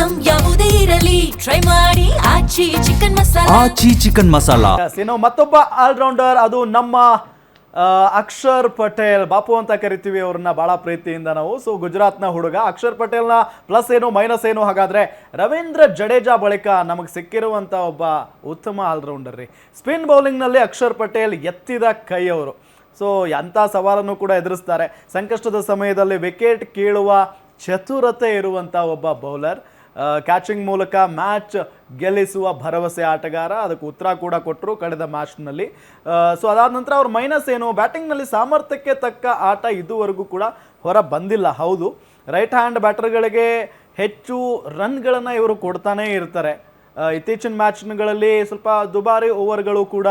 Item ಯಾವುದೇ ಇರಲಿ try ಮಾಡಿ ಆಚಿ ಚಿಕನ್ ಮಸಾಲಾ. ಆಚಿ ಚಿಕನ್ ಮಸಾಲಾ. ಇನ್ನು ಮತ್ತೊಬ್ಬ ಆಲ್ರೌಂಡರ್, ಅದು ನಮ್ಮ ಅಕ್ಷರ್ ಪಟೇಲ್, ಬಾಪು ಅಂತ ಕರಿತೀವಿ ಅವ್ರನ್ನ ಬಹಳ ಪ್ರೀತಿಯಿಂದ ನಾವು. ಸೊ ಗುಜರಾತ್ನ ಹುಡುಗ ಅಕ್ಷರ್ ಪಟೇಲ್ನ ಪ್ಲಸ್ ಏನು ಮೈನಸ್ ಏನು ಹಾಗಾದ್ರೆ ರವೀಂದ್ರ ಜಡೇಜಾ ಬಳಿಕ ನಮಗೆ ಸಿಕ್ಕಿರುವಂತ ಒಬ್ಬ ಉತ್ತಮ ಆಲ್ರೌಂಡರ್ ರೀ. ಸ್ಪಿನ್ ಬೌಲಿಂಗ್ನಲ್ಲಿ ಅಕ್ಷರ್ ಪಟೇಲ್ ಎತ್ತಿದ ಕೈ ಅವರು. ಸೊ ಎಂಥ ಸವಾಲನ್ನು ಕೂಡ ಎದುರಿಸ್ತಾರೆ. ಸಂಕಷ್ಟದ ಸಮಯದಲ್ಲಿ ವಿಕೆಟ್ ಕೀಳುವ ಚತುರತೆ ಇರುವಂಥ ಒಬ್ಬ ಬೌಲರ್. ಕ್ಯಾಚಿಂಗ್ ಮೂಲಕ ಮ್ಯಾಚ್ ಗೆಲ್ಲಿಸುವ ಭರವಸೆ ಆಟಗಾರ. ಅದಕ್ಕೆ ಉತ್ತರ ಕೂಡ ಕೊಟ್ಟರು ಕಳೆದ ಮ್ಯಾಚ್ನಲ್ಲಿ. ಸೊ ಅದಾದ ನಂತರ ಅವ್ರ ಮೈನಸ್ ಏನು, ಬ್ಯಾಟಿಂಗ್ನಲ್ಲಿ ಸಾಮರ್ಥ್ಯಕ್ಕೆ ತಕ್ಕ ಆಟ ಇದುವರೆಗೂ ಕೂಡ ಹೊರ ಬಂದಿಲ್ಲ. ಹೌದು, ರೈಟ್ ಹ್ಯಾಂಡ್ ಬ್ಯಾಟರ್ಗಳಿಗೆ ಹೆಚ್ಚು ರನ್ಗಳನ್ನು ಇವರು ಕೊಡ್ತಾನೇ ಇರ್ತಾರೆ. ಇತ್ತೀಚಿನ ಮ್ಯಾಚ್ಗಳಲ್ಲಿ ಸ್ವಲ್ಪ ದುಬಾರಿ ಓವರ್ಗಳು ಕೂಡ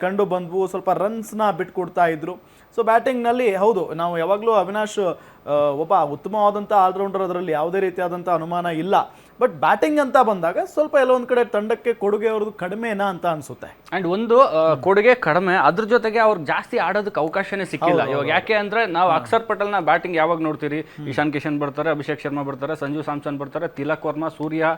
ಕಂಡು ಬಂದವು, ಸ್ವಲ್ಪ ರನ್ಸ್ನ ಬಿಟ್ಕೊಡ್ತಾ ಇದ್ರು. ಸೊ ಬ್ಯಾಟಿಂಗ್ನಲ್ಲಿ ಹೌದು, ನಾವು ಯಾವಾಗಲೂ ಅವಿನಾಶ್ ಒಬ್ಬ ಉತ್ತಮವಾದಂಥ ಆಲ್ರೌಂಡರ್, ಅದರಲ್ಲಿ ಯಾವುದೇ ರೀತಿಯಾದಂಥ ಅನುಮಾನ ಇಲ್ಲ. ಬಟ್ ಬ್ಯಾಟಿಂಗ್ ಅಂತ ಬಂದಾಗ ಸ್ವಲ್ಪ ಎಲ್ಲೊಂದು ಕಡೆ ತಂಡಕ್ಕೆ ಕೊಡುಗೆ ಅವ್ರದ್ದು ಕಡಿಮೆನಾ ಅಂತ ಅನ್ಸುತ್ತೆ. ಅಂಡ್ ಒಂದು ಕೊಡುಗೆ ಕಡಿಮೆ, ಅದ್ರ ಜೊತೆಗೆ ಅವ್ರಿಗೆ ಜಾಸ್ತಿ ಆಡೋದಕ್ಕೆ ಅವಕಾಶನೇ ಸಿಕ್ಕಿಲ್ಲ ಇವಾಗ. ಯಾಕೆ ಅಂದ್ರೆ ನಾವು ಅಕ್ಷರ್ ಪಟೇಲ್ನ ಬ್ಯಾಟಿಂಗ್ ಯಾವಾಗ ನೋಡ್ತೀರಿ, ಇಶಾನ್ ಕಿಶನ್ ಬರ್ತಾರೆ, ಅಭಿಷೇಕ್ ಶರ್ಮಾ ಬರ್ತಾರೆ, ಸಂಜು ಸ್ಯಾಮ್ಸನ್ ಬರ್ತಾರೆ, ತಿಲಕ್ ವರ್ಮಾ, ಸೂರ್ಯ,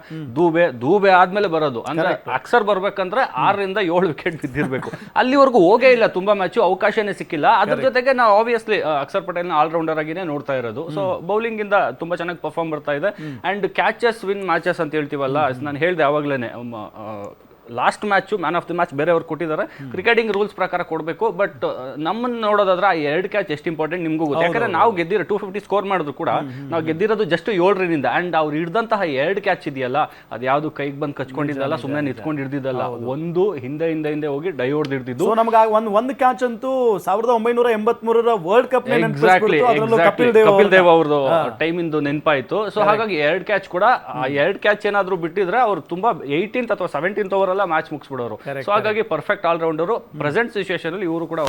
ದೂಬೆ ಆದ್ಮೇಲೆ ಬರೋದು. ಅಂದ್ರೆ ಅಕ್ಷರ್ ಬರ್ಬೇಕಂದ್ರೆ 6 ರಿಂದ 7 ವಿಕೆಟ್ ಬಿದ್ದಿರ್ಬೇಕು. ಅಲ್ಲಿವರೆಗೂ ಹೋಗೇ ಇಲ್ಲ ತುಂಬಾ ಮ್ಯಾಚು, ಅವಕಾಶನೇ ಸಿಕ್ಕಿಲ್ಲ. ಅದ್ರ ಜೊತೆಗೆ ನಾವು ಆಬ್ವಿಯಸ್ಲಿ ಅಕ್ಷರ್ ಪಟೇಲ್ನ ಆಲ್ರೌಂಡರ್ ಆಗಿನೇ ನೋಡ್ತಾ ಇರೋದು. ಸೊ ಬೌಲಿಂಗ್ ಇಂದ ತುಂಬಾ ಚೆನ್ನಾಗಿ ಪರ್ಫಾರ್ಮ್ ಬರ್ತಾ ಇದೆ. ಅಂಡ್ ಕ್ಯಾಚಸ್ ವಿನ್ ಮ್ಯಾಚಸ್ ಅಂತ ಹೇಳ್ತೀವಲ್ಲ, ನಾನು ಹೇಳ್ದೆ ಅವಾಗ್ಲೇನೆ, last match man of the match ಬೇರೆಯವ್ರು ಕೊಟ್ಟಿದ್ದಾರೆ. ಕ್ರಿಕೆಟಿಂಗ್ ರೂಲ್ಸ್ ಪ್ರಕಾರ ಕೊಡಬೇಕು. ಬಟ್ ನಮ್ಮನ್ನು ನೋಡೋದಾದ್ರೆ ಆ 2 ಕ್ಯಾಚ್ ಎಷ್ಟು ಇಂಪಾರ್ಟೆಂಟ್ ನಿಮ್ಗೂ ಗೊತ್ತು. ಯಾಕಂದ್ರೆ ನಾವು ಗೆದ್ದಿರೋ 250 ಸ್ಕೋರ್ ಮಾಡಿದ್ರು ಕೂಡ ನಾವು ಗೆದ್ದಿರೋದು ಜಸ್ಟ್ 7 ರನ್ನಿಂದ. ಅಂಡ್ ಅವ್ರು ಹಿಡ್ದಂತಹ 2 ಕ್ಯಾಚ್ ಇದೆಯಲ್ಲ, ಅದು ಯಾವ್ದು ಕೈಗೆ ಬಂದು ಕಚ್ಕೊಂಡಿದ್ದಲ್ಲ, ಸುಮ್ಮನೆ ನಿಂತ್ಕೊಂಡು ಹಿಡ್ದಿದ್ದಲ್ಲ. ಒಂದು ಹಿಂದೆ ಹೋಗಿ ಡೈ ಹೊಡೆದು ಹಿಡ್ದಿದ್ದು. ನಮ್ಗೆ ಒಂದು ಕ್ಯಾಚ್ ಅಂತೂ 1983 ವರ್ಲ್ಡ್ ಕಪ್ ಕಪಿಲ್ ದೇವ್ ಅವ್ರದ್ದು ಟೈಮ್ ಇಂದು ನೆನಪಾಯ್ತು. ಸೊ ಹಾಗಾಗಿ 2 ಕ್ಯಾಚ್ ಕೂಡ, ಆ 2 ಕ್ಯಾಚ್ ಏನಾದ್ರು ಬಿಟ್ಟಿದ್ರೆ ಅವ್ರು ತುಂಬಾ 18th ಅಥವಾ 17th ಓವರ್ ಮ್ಯಾಚ್ ಮುಗಿಸ್ಬಿಡೋರು. ಸೊ ಹಾಗಾಗಿ ಪರ್ಫೆಕ್ಟ್ ಆಲ್ರೌಂಡರು. ಪ್ರೆಸೆಂಟ್ ಸಿಚುಯೇಷನ್ ಅಲ್ಲಿ ಇವರು ಕೂಡ